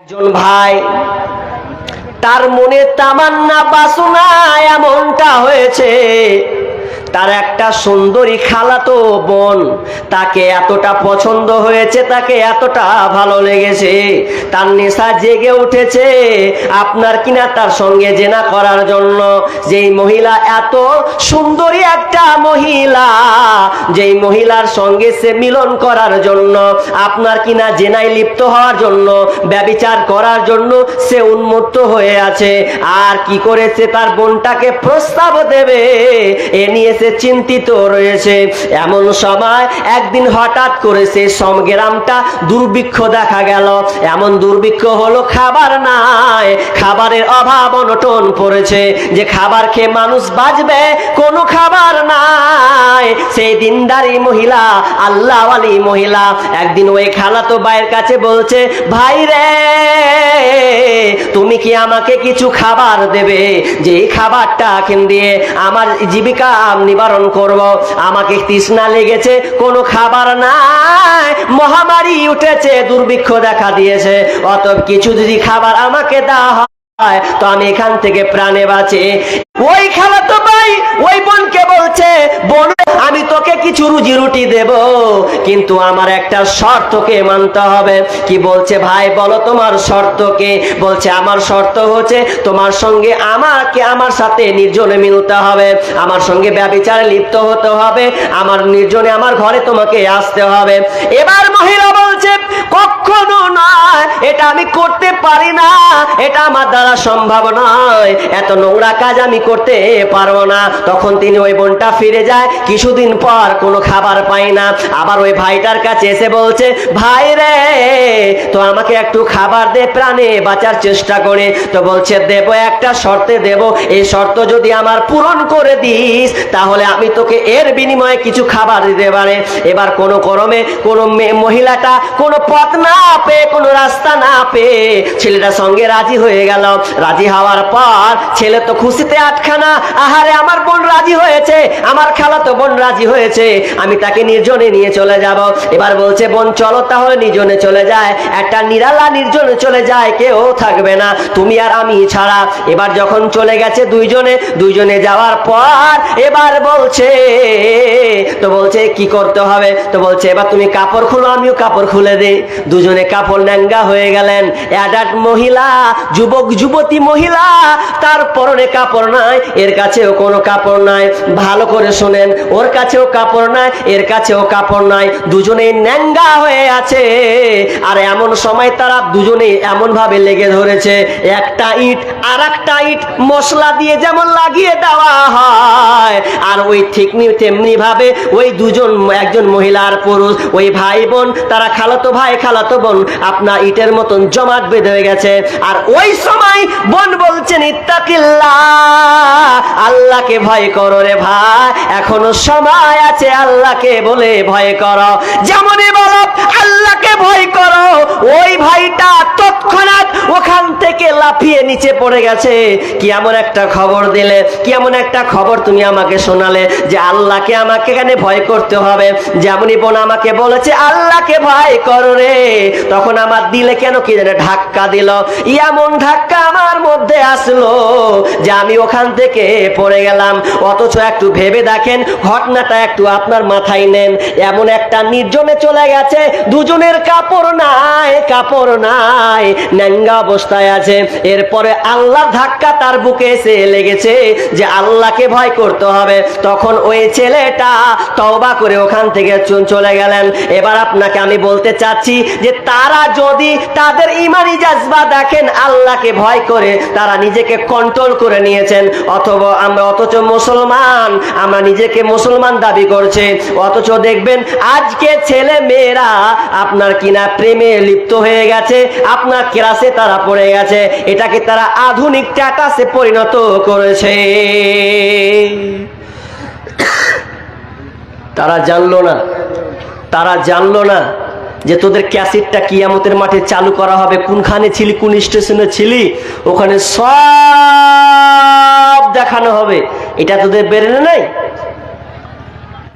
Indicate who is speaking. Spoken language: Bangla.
Speaker 1: একজন ভাই তার মনে তামান্না বাসনা এমনটা হয়েছে, তার একটা সুন্দরী খালাতো বোন তাকে এতটা পছন্দ হয়েছে, তাকে এতটা ভালো লেগেছে, তার নেশা জেগে উঠেছে আপনার কিনা তার সঙ্গে জেনা করার জন্য। যেই মহিলা এত সুন্দরী একটা মহিলা, যেই মহিলার সঙ্গে সে মিলন করার জন্য, আপনার কিনা জেনায় লিপ্ত হওয়ার জন্য, ব্যভিচার করার জন্য সে উন্মত্ত হয়ে আছে। আর কি করেছে, তার বোনটাকে প্রস্তাব দেবে এ নিয়ে চিন্তিত রয়েছে। এমন সময় একদিন হঠাৎ করে সেই গ্রামটা দুর্ভিক্ষ দেখা গেল। এমন দুর্ভিক্ষ হলো, খাবার নাই, খাবারের অভাব অনটন পড়েছে, যে খাবার খেয়ে মানুষ বাঁচবে কোনো খাবার নাই। সেই দিনদারি মহিলা, আল্লাহওয়ালি মহিলা একদিন ওই খালাতো ভাইয়ের কাছে বলছে, ভাই রে তুমি কি আমাকে কিছু খাবার দেবে, যে খাবারটা দিয়ে আমার জীবিকা নিবারণ করব। আমাকে তৃষ্ণা লেগেছে, কোনো খাবার নাই, মহামারী উঠেছে, দুর্ভিক্ষ দেখা দিয়েছে, অত কিছু যদি খাবার আমাকে দেওয়া হয় তো আমি এখান থেকে প্রাণে বাঁচি। ওই খালাতো ভাই ওই বোনকে বলছে, বোন আমি তোকে কিছু রুজি রুটি দেব, কিন্তু আমার একটা শর্তকে মানতে হবে। কি বলছে, ভাই বলো তোমার শর্ত কি? বলছে আমার শর্ত হচ্ছে তোমার সঙ্গে আমার সাথে নির্জনে মিলতে হবে, আমার সঙ্গে ব্যভিচারে লিপ্ত হতে হবে, আমার নির্জনে আমার ঘরে তোমাকে আসতে হবে। এবার মহিলা বলছে, কখনো নয়, এটা আমি করতে পারি না, এটা আমার দ্বারা সম্ভব নয়, এত নোংরা কাজ আমি করতে পারবো না। তখন তিনি ওই বোনটা ফিরে যায়, কিছুদিন পর কোনো খাবার পায় না, আবার ওই ভাইটার কাছে এসে বলছে, ভাই রে তো আমাকে একটু খাবার দে, প্রাণে বাঁচার চেষ্টা করে। তো বলছে দেব, একটা শর্তে দেব, এই শর্ত যদি আমার পূরণ করে দিস তাহলে আমি তোকে এর বিনিময়ে কিছু খাবার দিতে পারে। এবার কোনো ক্রমে কোনো মহিলাটা কোনো পথ না পেয়ে, কোনো রাস্তা না পেয়ে ছেলেটার সঙ্গে রাজি হয়ে গেল। রাজি হওয়ার পর ছেলে তো খুশিতে আটখানা, আহারে আমার বোন রাজি হয়েছে, আমার খালাতো বোন রাজি হয়েছে, আমি তাকে নির্জনে নিয়ে চলে যাব। এবার বলছে, বোন চলো তাহলে নির্জনে চলে যায়, একটা নিরালা নির্জনে চলে যায়, কেউ থাকবে না, তুমি আর আমি ছাড়া। এবার যখন চলে গেছে দুইজনে যাওয়ার পর এবার বলছে, তো বলছে কি করতে হবে? তো বলছে এবার তুমি কাপড় খুলো, আমিও কাপড় খুলে দিই। দুজনে কাপড় ন্যাঙ্গা হয়ে গেলেন। অ্যাডাল্ট মহিলা, যুবক যুবতী মহিলা, তার পরনে কাপড় নাই, এর কাছেও কোনো কাপড় নাই। ভালো করে শোনেন, ওর কাছেও কাপড় নাই, এর কাছেও কাপড় নাই, দুজনেই ন্যাঙ্গা হয়ে আছে। আর এমন সময় তারা দুজনেই এমন ভাবে লেগে ধরেছে, একটা ইট আর একটা ইট মশলা দিয়ে যেমন লাগিয়ে দেওয়া হয়, আর ওই ঠিক তেমনি ভাবে ওই দুজন, একজন মহিলা আর পুরুষ, ওই ভাই বোন, তারা খালাতো ভাই খালাতো বোন আপনার ইটের মতন জমাট বেঁধে গেছে। আর ওই সময় বোন বলছেন, ইত্তাকিল্লাহ, আল্লাহকে ভয় করো রে ভাই, এখনো সময় আছে, আল্লাহকে বলে ভয় করো। যেমনই বলো আল্লাহকে ভয় করো, ওই ভাইটা তৎক্ষণাৎ ওখান থেকে লাফিয়ে নিচে পড়ে গেছে। কি এমন একটা খবর দিলে, কি এমন একটা খবর তুমি আমাকে শোনালে যে আল্লাহকে আমাকে এখানে ভয় করতে হবে। যেমনই বোন আমাকে বলেছে আল্লাহকে ভয় করো রে, তখন আমার দিলে কেন কি জানে ধাক্কা দিল, এমন ধাক্কা আমার মধ্যে আসলো যে আমি ওখান থেকে পড়ে গেলাম। অথচ একটু ভেবে দেখেন, ঘটনাটা একটু আপনার মাথায় নেন। এমন একটা নির্জনে চলে গেছে, দুজনের কাপড় নাই, কাপড় নাই, ন্যাঙ্গা অবস্থায় আছে। এরপরে আল্লাহর ধাক্কা তার বুকে এসে লেগেছে যে আল্লাহকে ভয় করতে হবে। তখন ওই ছেলেটা তওবা করে ওখান থেকে চলে গেলেন। এবার আপনাকে আমি বলতে চাচ্ছি যে তারা যদি তাদের ইমানি জাজবা দেখেন, আল্লাহকে ভয় করে তারা নিজেকে কন্ট্রোল করে নিয়েছেন। অথচ মুসলমান, আমরা নিজেকে মুসলমান দাবি করছে, অথচ দেখবেন আজকে ছেলে মেয়েরা আপনার কিনা প্রেমে লিপ্ত হয়ে গেছে, আপনার ক্লাসে তারা পড়ে গেছে, এটাকে তারা আধুনিক স্ট্যাটাসে পরিণত করেছে। তারা জানলো না যে তোদের ক্যাসেটটা কিয়ামতের মাঠে চালু করা হবে। কোনখানে ছিলি, কোন স্টেশনে ছিলি, ওখানে সব দেখানো হবে। এটা তোদের বেরেনে নাই।